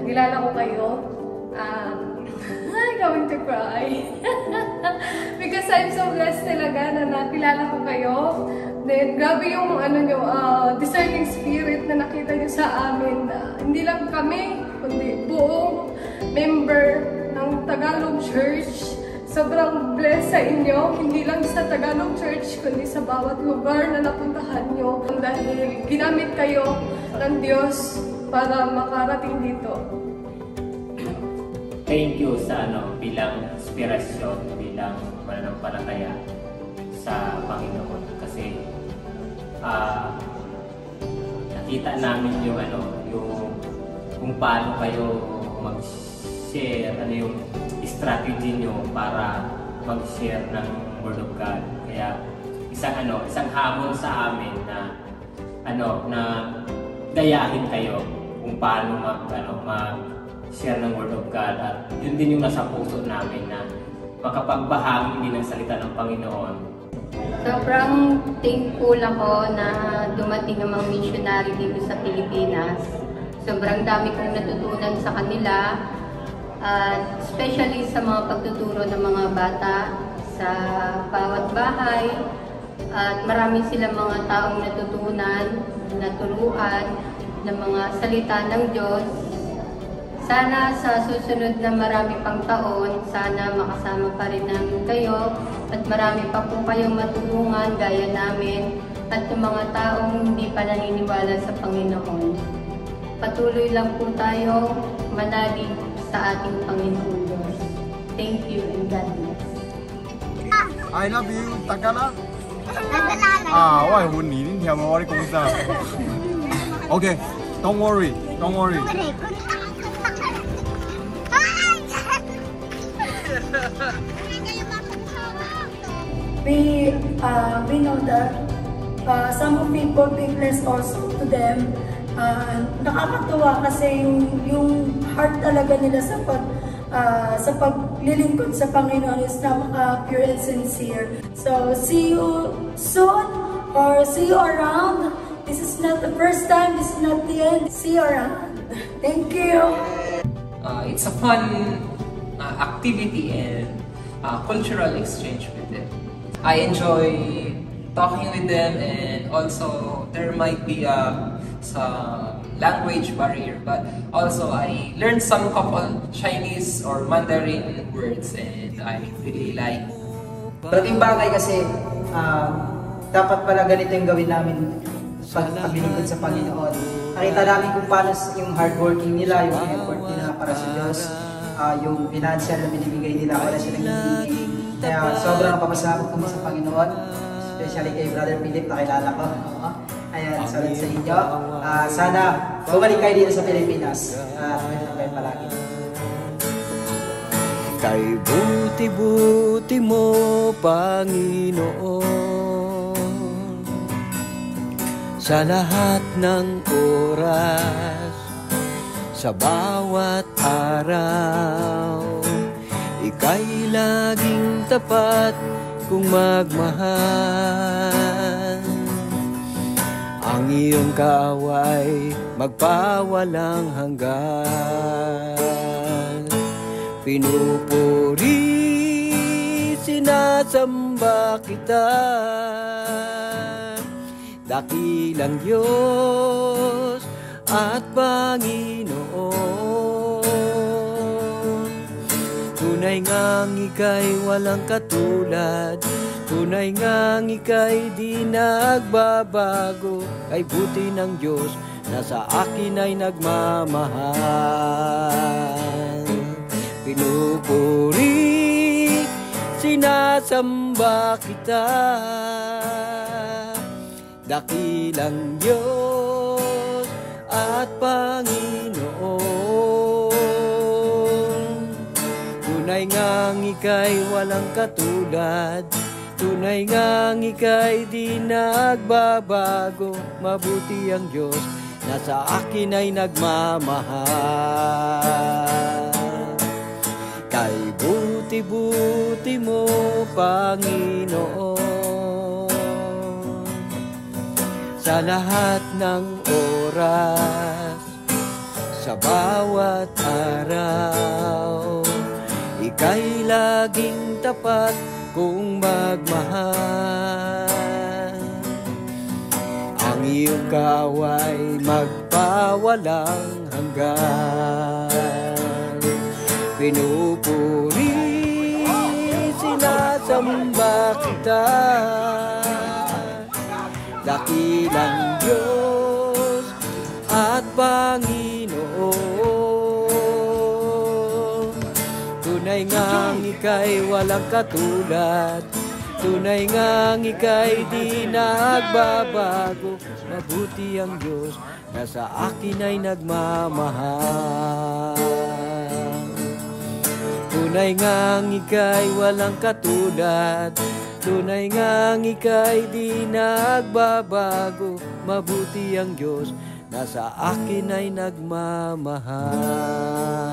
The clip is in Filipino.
nakilala ko kayo, I'm going to cry. Because I'm so blessed talaga na nakilala ko kayo. Then, grabe yung discerning spirit na nakita niyo sa amin. Hindi lang kami, kundi buong member ng Tagalog Church. Sobrang blessed sa inyo, hindi lang sa Tagalog Church, kundi sa bawat lugar na napuntahan nyo. Dahil ginamit kayo ng Diyos para makarating dito. Thank you sa bilang inspirasyon, bilang mananampalataya sa Panginoon. Kasi nakita namin yung kung paano kayo mag-share, yung strategy nyo para mag-share ng Word of God. Kaya isang hamon sa amin na gayahin kayo kung paano mag-share ng Word of God. At yun din yung nasa puso namin na makapagbahagi din ng salita ng Panginoon. Sobrang thankful ako na dumating ang mga missionary dito sa Pilipinas. Sobrang dami kong natutunan sa kanila. Especially sa mga pagtuturo ng mga bata sa bawat bahay. At marami silang mga taong natutunan, naturuan ng mga salita ng Diyos. Sana sa susunod na marami pang taon, sana makasama pa rin namin kayo at marami pa po kayong matulungan gaya namin at yung mga taong hindi pa naniniwala sa Panginoon. Patuloy lang po tayo manalig sa ating Panginoon Diyos. Thank you and God bless. I love you, Tagalog. Why wouldn't you? Didn't have a worry about Okay, don't worry. We know that some people think less also to them. Nakakatuwa kasi yung heart talaga nila sa paglilingkod sa Panginoon is napaka-pure and sincere. So, see you soon or see you around. This is not the first time, this is not the end. See you around. Thank you. It's a fun activity and cultural exchange with them. I enjoy talking with them, and also there might be some language barrier, but also I learned some couple Chinese or Mandarin words, and I really like. Malaking bagay kasi dapat pala ganito yung gawin namin paglingkod sa Panginoon. Nakita namin kung paano yung hardworking nila, yung effort nila para sa Diyos, yung financial na binibigay nila, wala silang binibigay. Kaya sobrang napapasalamat kami sa Panginoon, especially kay Brother Philip, nakilala ko. Ayan, salat sa inyo. Sana bumalik kayo dito sa Pilipinas. Ganyan kayo palagi. Kay buti-buti mo, Panginoon, sa lahat ng oras, sa bawat araw, ika'y laging tapat kung magmahal. Ang iyong kaaway magpawalang hanggan. Pinupuri, sinasamba kita, dakilang Diyos at Panginoon. Tunay ngang ika'y walang katulad, tunay ngang ika'y di nagbabago. Kay buti ng Diyos na sa akin ay nagmamahal. Pinupuri, sinasamba kita, dakilang Diyos at Panginoon. Tunay ngang ika'y walang katulad, tunay ngang ika'y di nagbabago. Mabuti ang Diyos na sa akin ay nagmamahal. Kay buti-buti mo, Panginoon, sa lahat ng oras, sa bawat araw. Ika'y laging tapat kung magmahal. Ang iyong kaway magpawalang hanggan. Pinupuri, sinasamba kita, dakilang Diyos at Panginoon. Tunay ngang ika'y walang katulad, tunay ngang ika'y di nagbabago. Mabuti ang Diyos na sa akin ay nagmamahal. Tunay ngang ika'y walang katulad, tunay ngang ika'y di nagbabago. Mabuti ang Diyos na sa akin ay nagmamahal.